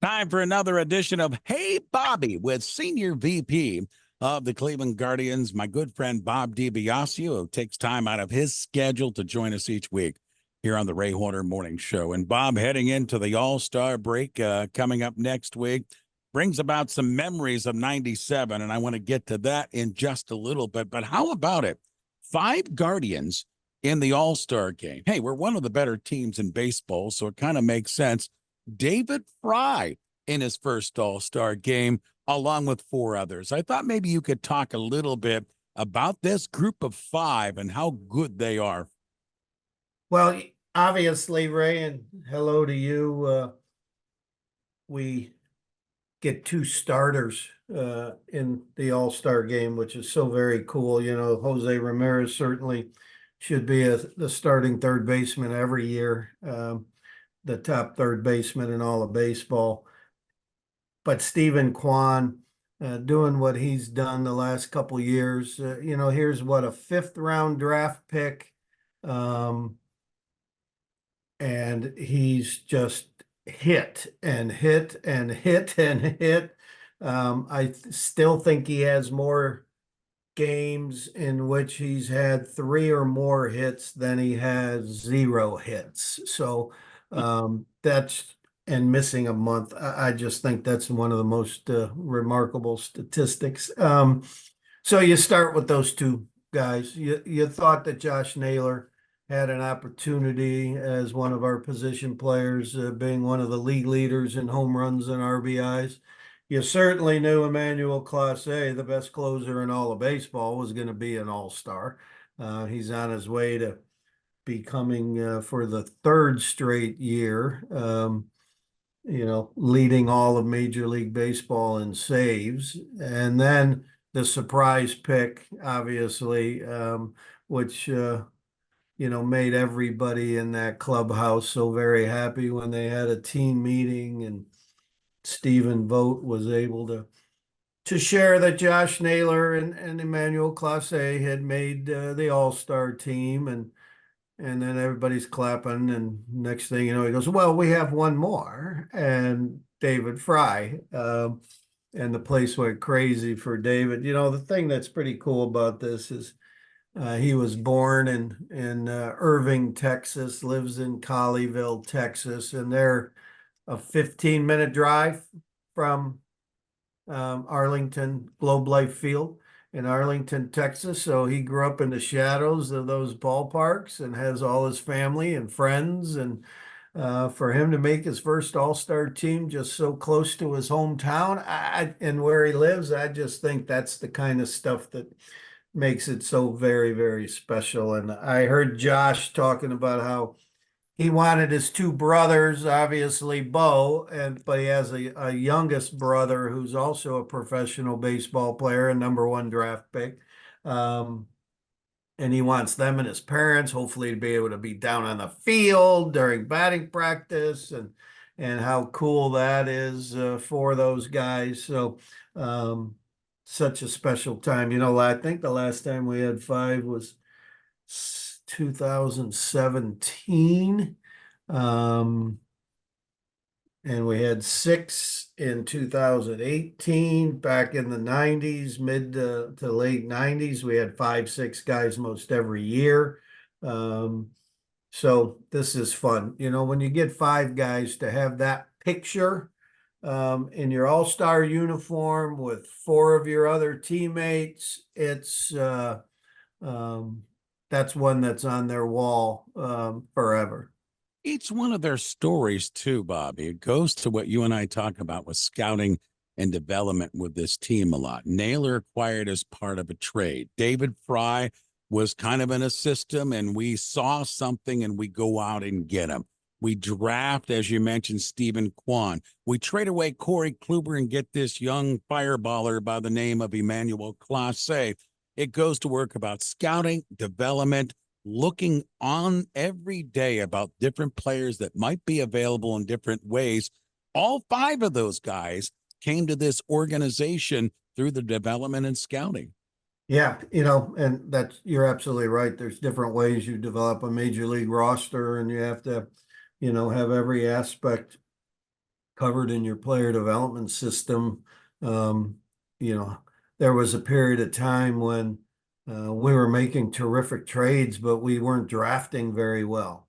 Time for another edition of Hey Bobby with Senior VP of the Cleveland Guardians, my good friend Bob DiBiasio, who takes time out of his schedule to join us each week here on the Ray Horner Morning Show. And Bob, heading into the All-Star break coming up next week, brings about some memories of 97, and I want to get to that in just a little bit. But how about it? 5 Guardians in the All-Star game. Hey, we're one of the better teams in baseball, so it kind of makes sense. David Fry in his first All-Star game, along with 4 others. I thought maybe you could talk a little bit about this group of 5 and how good they are. Well, obviously, Ray, and hello to you. We get 2 starters in the All-Star game, which is so very cool. You know, Jose Ramirez certainly should be the starting third baseman every year. The top third baseman in all of baseball. But Stephen Kwan doing what he's done the last couple years, here's what, a 5th round draft pick. And he's just hit and hit and hit and hit. I still think he has more games in which he's had 3 or more hits than he has 0 hits. So that's, and missing a month. I just think that's one of the most remarkable statistics. So you start with those 2 guys. You thought that Josh Naylor had an opportunity as one of our position players, being one of the league leaders in home runs and RBIs. You certainly knew Emmanuel Clase, the best closer in all of baseball, was going to be an all-star. He's on his way to becoming, for the 3rd straight year, leading all of Major League Baseball in saves. And then the surprise pick, obviously, which, made everybody in that clubhouse so very happy when they had a team meeting and Stephen Vogt was able to share that Josh Naylor and Emmanuel Clase had made the All-Star team, and then everybody's clapping, and next thing you know, he goes, well, we have one more, and David Fry, and the place went crazy for David. The thing that's pretty cool about this is he was born in Irving, Texas, lives in Colleyville, Texas, and they're a 15-minute drive from Arlington Globe Life Field in Arlington, Texas. So he grew up in the shadows of those ballparks and has all his family and friends. And for him to make his first All-Star team just so close to his hometown and where he lives, I just think that's the kind of stuff that makes it so very, very special. And I heard Josh talking about how he wanted his 2 brothers, obviously Bo, but he has a youngest brother who's also a professional baseball player, a #1 draft pick. And he wants them and his parents, hopefully, to be able to be down on the field during batting practice, and how cool that is for those guys. So such a special time. I think the last time we had 5 was 2017. And we had 6 in 2018. Back in the 90s, mid to late 90s, we had 5, 6 guys most every year. So this is fun. When you get 5 guys to have that picture in your all-star uniform with 4 of your other teammates, it's that's one that's on their wall forever. Each one of their stories, too, Bobby, it goes to what you and I talk about with scouting and development with this team a lot. Naylor acquired as part of a trade. David Fry was kind of in a system, and we saw something, and we go out and get him. We draft, as you mentioned, Stephen Kwan. We trade away Corey Kluber and get this young fireballer by the name of Emmanuel Clase. It goes to work about scouting, development, looking on every day about different players that might be available in different ways. All 5 of those guys came to this organization through the development and scouting. Yeah, and you're absolutely right. There's different ways you develop a major league roster, and you have to, have every aspect covered in your player development system. You know, there was a period of time when we were making terrific trades, but we weren't drafting very well.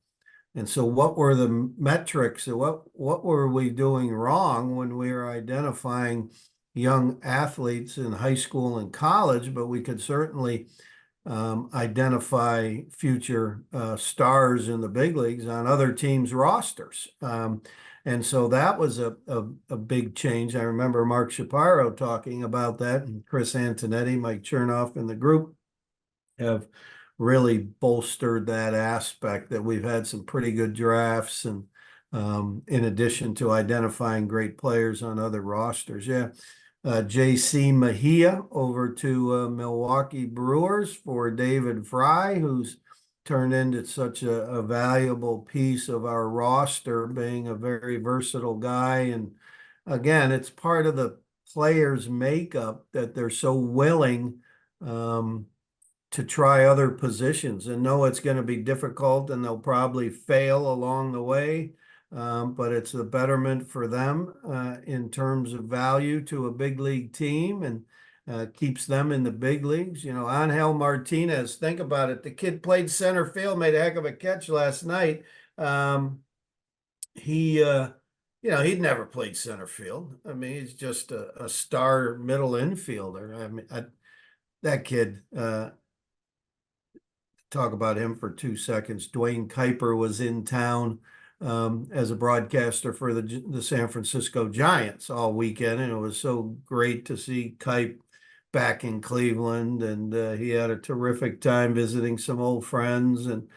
And so what were the metrics, or what were we doing wrong when we were identifying young athletes in high school and college? But we could certainly identify future stars in the big leagues on other teams' rosters. And so that was a big change. I remember Mark Shapiro talking about that, and Chris Antonetti, Mike Chernoff in the group have really bolstered that aspect, that we've had some pretty good drafts, and in addition to identifying great players on other rosters. Yeah. JC Mejia over to Milwaukee Brewers for David Fry, who's turned into such a valuable piece of our roster, being a very versatile guy. And again, it's part of the players' makeup that they're so willing to try other positions and know it's going to be difficult and they'll probably fail along the way. But it's a betterment for them in terms of value to a big league team, and keeps them in the big leagues. You know, Angel Martinez, think about it. The kid played center field, made a heck of a catch last night. He, he'd never played center field. I mean, he's just a star middle infielder. I mean, that kid, talk about him for 2 seconds. Dwayne Kuiper was in town as a broadcaster for the San Francisco Giants all weekend, and it was so great to see Kuiper back in Cleveland, and he had a terrific time visiting some old friends. And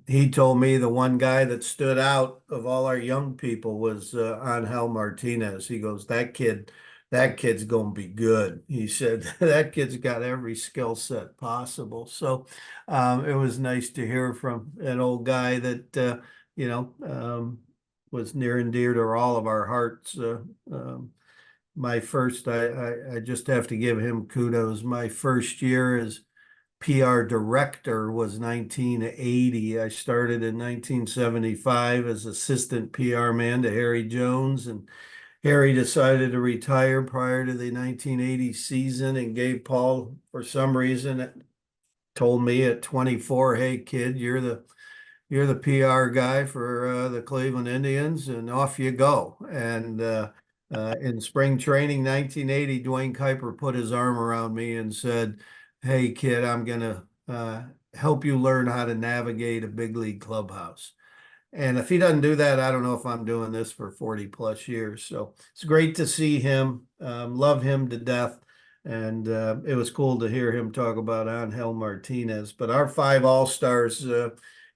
he told me the one guy that stood out of all our young people was Angel Martinez. He goes, that kid's going to be good. He said, that kid's got every skill set possible. So it was nice to hear from an old guy that, was near and dear to all of our hearts. I just have to give him kudos. My first year as PR director was 1980. I started in 1975 as assistant PR man to Harry Jones, and Harry decided to retire prior to the 1980 season and gave Paul, for some reason, told me at 24, hey kid, you're the PR guy for the Cleveland Indians, and off you go. And in spring training 1980, Dwayne Kuiper put his arm around me and said, hey kid, I'm going to help you learn how to navigate a big league clubhouse. And if he doesn't do that, I don't know if I'm doing this for 40 plus years. So it's great to see him, love him to death. And it was cool to hear him talk about Angel Martinez. But our 5 All-Stars,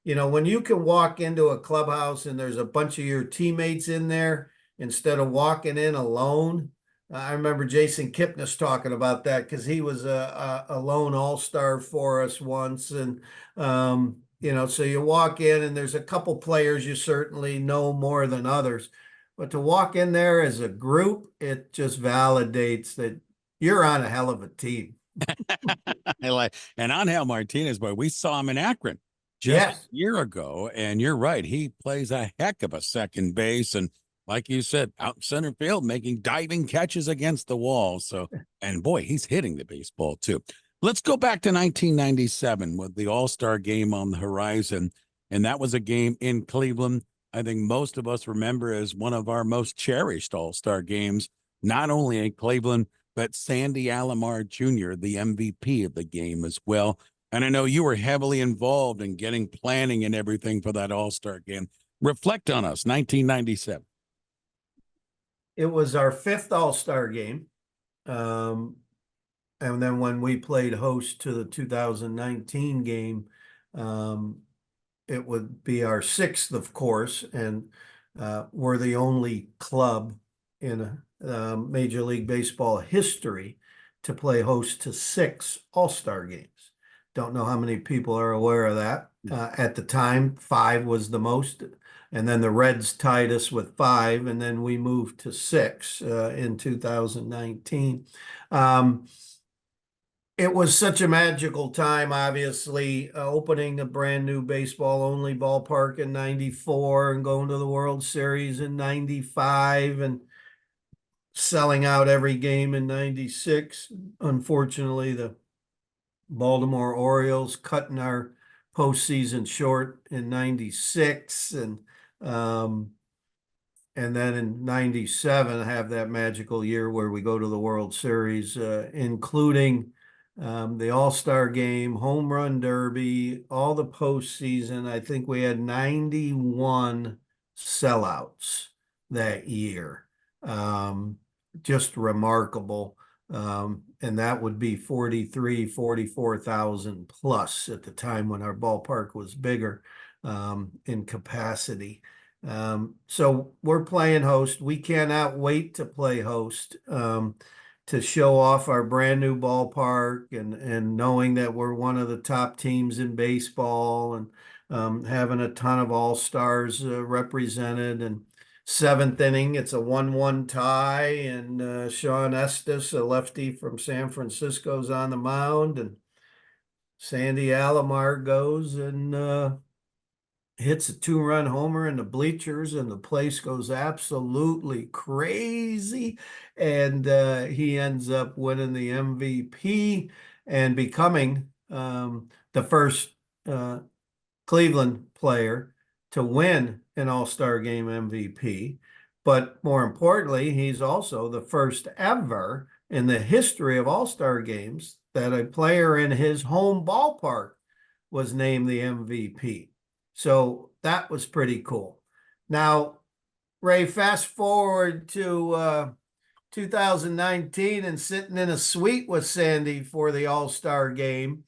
when you can walk into a clubhouse and there's a bunch of your teammates in there instead of walking in alone. I remember Jason Kipnis talking about that because he was a lone All-Star for us once. And, so you walk in and there's a couple players you certainly know more than others. But to walk in there as a group, it just validates that you're on a hell of a team. And Angel Martinez, boy, we saw him in Akron just a year ago. And you're right. He plays a heck of a second base. And like you said, out in center field, making diving catches against the wall. So, and boy, he's hitting the baseball too. Let's go back to 1997 with the All-Star game on the horizon. And that was a game in Cleveland. I think most of us remember as one of our most cherished All-Star games, not only in Cleveland, but Sandy Alomar Jr., the MVP of the game as well. And I know you were heavily involved in getting planning and everything for that All-Star game. Reflect on us, 1997. It was our 5th All-Star game. And then when we played host to the 2019 game, it would be our 6th, of course. And we're the only club in Major League Baseball history to play host to 6 All-Star games. Don't know how many people are aware of that. At the time, 5 was the most. And then the Reds tied us with 5, and then we moved to 6 in 2019. It was such a magical time, obviously, opening a brand new baseball only ballpark in 94 and going to the World Series in 95 and selling out every game in 96. Unfortunately, the Baltimore Orioles cutting our postseason short in 96 um, and then in 97 have that magical year where we go to the World Series, including the All-Star game, home run derby, all the postseason. I think we had 91 sellouts that year. Um, just remarkable. And that would be 44,000 plus at the time when our ballpark was bigger in capacity. So we're playing host. We cannot wait to play host, to show off our brand new ballpark and knowing that we're one of the top teams in baseball and having a ton of all-stars represented. And seventh inning, it's a 1-1 tie, and Sean Estes, a lefty from San Francisco, is on the mound, and Sandy Alomar goes and hits a two-run homer in the bleachers, and the place goes absolutely crazy. And he ends up winning the MVP and becoming the first Cleveland player to win an All-Star Game MVP. But more importantly, he's also the first ever in the history of All-Star games that a player in his home ballpark was named the MVP. So that was pretty cool. Now, Ray, fast forward to 2019 and sitting in a suite with Sandy for the All-Star game.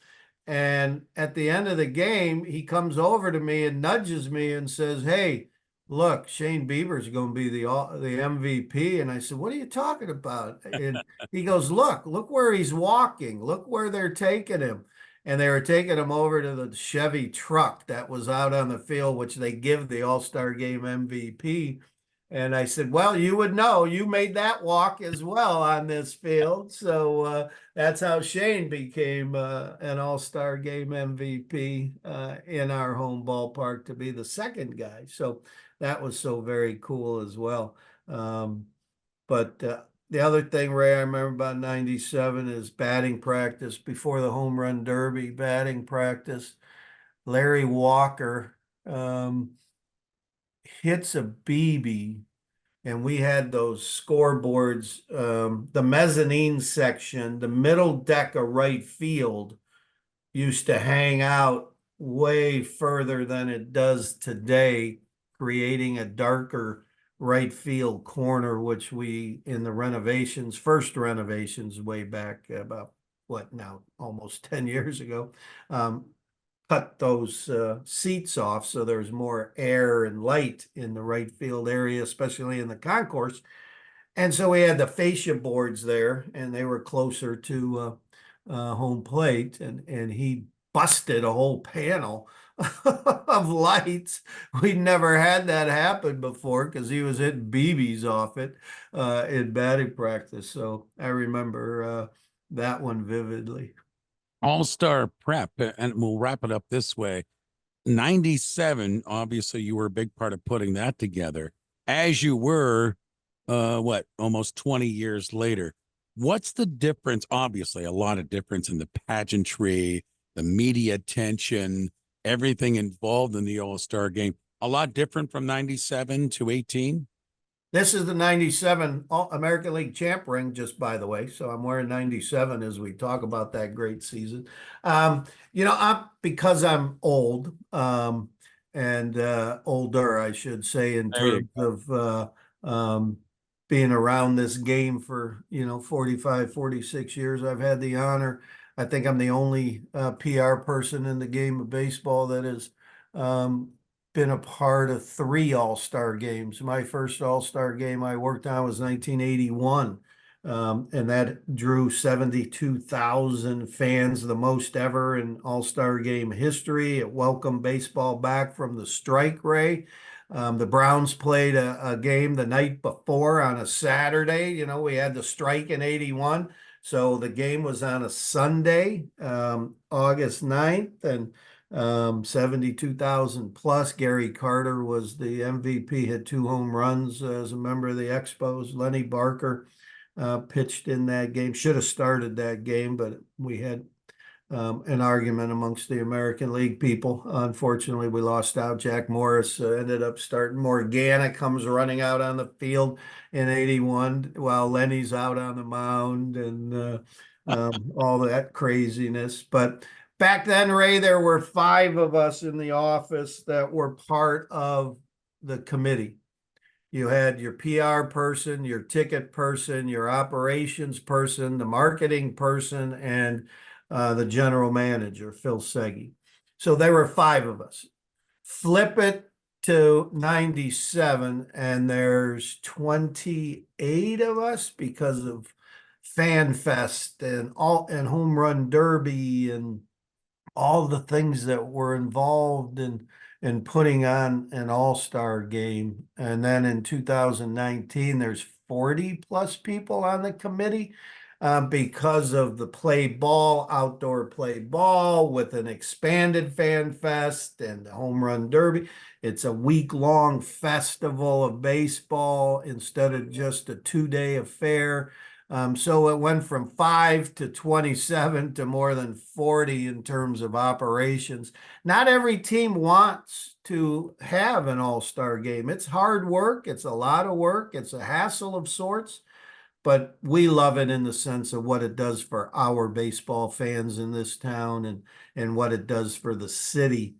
And at the end of the game, he comes over to me and nudges me and says, "Hey, look, Shane Bieber's going to be the MVP." And I said, "What are you talking about?" And he goes, look where he's walking. Look where they're taking him. And they were taking him over to the Chevy truck that was out on the field, which they give the All-Star Game MVP. And I said, "Well, you would know. You made that walk as well on this field." So that's how Shane became an All-Star Game MVP in our home ballpark, to be the second guy. So that was so very cool as well. But the other thing, Ray, I remember about 97 is batting practice before the home run derby, batting practice. Larry Walker hits a BB, and we had those scoreboards, the mezzanine section, the middle deck of right field used to hang out way further than it does today, creating a darker right field corner, which we, in the renovations, first renovations way back about what now, almost 10 years ago, cut those seats off so there's more air and light in the right field area, especially in the concourse. And so we had the fascia boards there, and they were closer to home plate, and he busted a whole panel of lights. We'd never had that happen before because he was hitting BBs off it in batting practice. So I remember that one vividly. All-Star prep, and we'll wrap it up this way. 97, obviously you were a big part of putting that together, as you were almost 20 years later. What's the difference? Obviously a lot of difference in the pageantry, the media attention, everything involved in the All-Star game. A lot different from 97 to 18. This is the 97 American League champ ring, just by the way. So I'm wearing 97 as we talk about that great season. Because I'm old, and older, I should say, in terms of being around this game for, 45, 46 years. I've had the honor. I think I'm the only PR person in the game of baseball that has been a part of 3 All-Star games. My first All-Star game I worked on was 1981, and that drew 72,000 fans, the most ever in All-Star game history. It welcomed baseball back from the strike, Ray. The Browns played a game the night before on a Saturday. We had the strike in 81. So the game was on a Sunday, August 9th, and 72,000 plus. Gary Carter was the MVP, had 2 home runs as a member of the Expos. Lenny Barker pitched in that game. Should have started that game, but we had an argument amongst the American League people. Unfortunately, we lost out. Jack Morris ended up starting. Morgana comes running out on the field in 81 while Lenny's out on the mound, and all that craziness. But back then, Ray, there were 5 of us in the office that were part of the committee. You had your PR person, your ticket person, your operations person, the marketing person, and the general manager, Phil Seggy. So there were 5 of us. Flip it to 97, and there's 28 of us because of Fan Fest and Home Run Derby and all the things that were involved in putting on an all-star game. And then in 2019, there's 40 plus people on the committee because of the outdoor play ball with an expanded Fan Fest and the Home Run Derby. It's a week-long festival of baseball instead of just a 2-day affair. So it went from 5 to 27 to more than 40 in terms of operations. Not every team wants to have an all-star game. It's hard work. It's a lot of work. It's a hassle of sorts, but we love it in the sense of what it does for our baseball fans in this town and what it does for the city.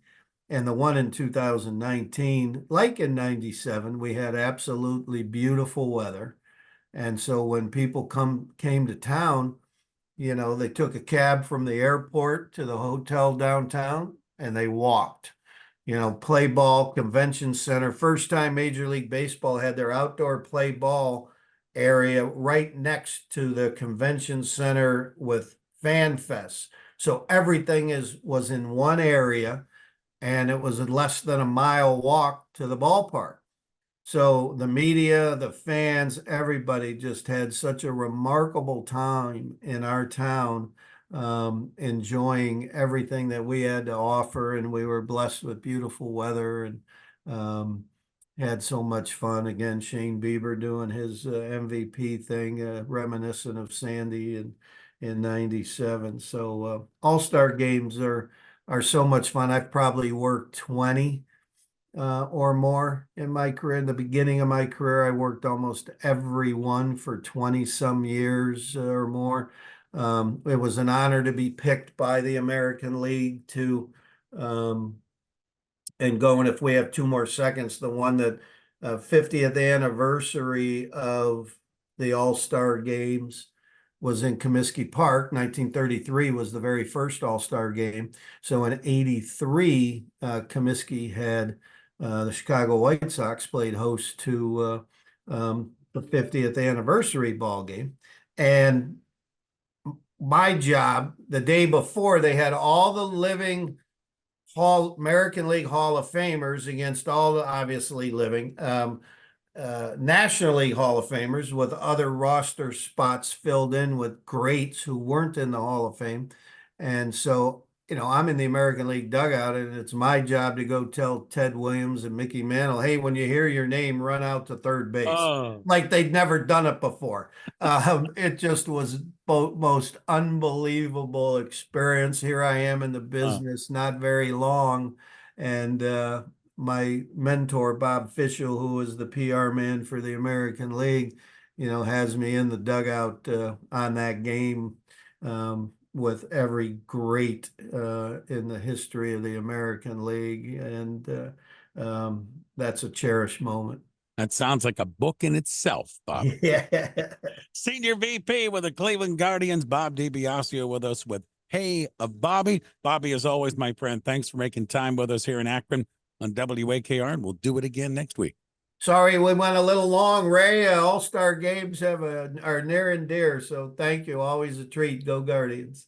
And the one in 2019, like in 97, we had absolutely beautiful weather. And so when people came to town, they took a cab from the airport to the hotel downtown and they walked. Play ball, convention center. First time Major League Baseball had their outdoor play ball area right next to the convention center with Fan Fest. So everything was in one area, and it was a less than a mile walk to the ballpark. So the media, the fans, everybody just had such a remarkable time in our town, enjoying everything that we had to offer. And we were blessed with beautiful weather and had so much fun. Again, Shane Bieber doing his MVP thing, reminiscent of Sandy in 97. So all-star games are so much fun. I've probably worked 20 or more in my career. In the beginning of my career, I worked almost every one for 20 some years or more. It was an honor to be picked by the American League to and go. And if we have 2 more seconds, the one that 50th anniversary of the All-Star Games was in Comiskey Park. 1933 was the very first All-Star game. So in 83, Comiskey had the Chicago White Sox played host to the 50th anniversary ball game. And my job, the day before, they had all the living American League Hall of Famers against all the obviously living National League Hall of Famers, with other roster spots filled in with greats who weren't in the Hall of Fame. And so, I'm in the American League dugout, and it's my job to go tell Ted Williams and Mickey Mantle, hey, when you hear your name, run out to third base. Oh. Like they'd never done it before. It just was most unbelievable experience. Here I am in the business, not very long, and my mentor, Bob Fischel, who was the PR man for the American League, has me in the dugout on that game with every great in the history of the American League. And that's a cherished moment. That sounds like a book in itself, Bob. Yeah. Senior VP with the Cleveland Guardians, Bob DiBiasio, with us with Hey of Bobby. Bobby, as always, my friend, thanks for making time with us here in Akron on WAKR, and we'll do it again next week. Sorry we went a little long, Ray. All-Star games are near and dear, so thank you. Always a treat. Go Guardians.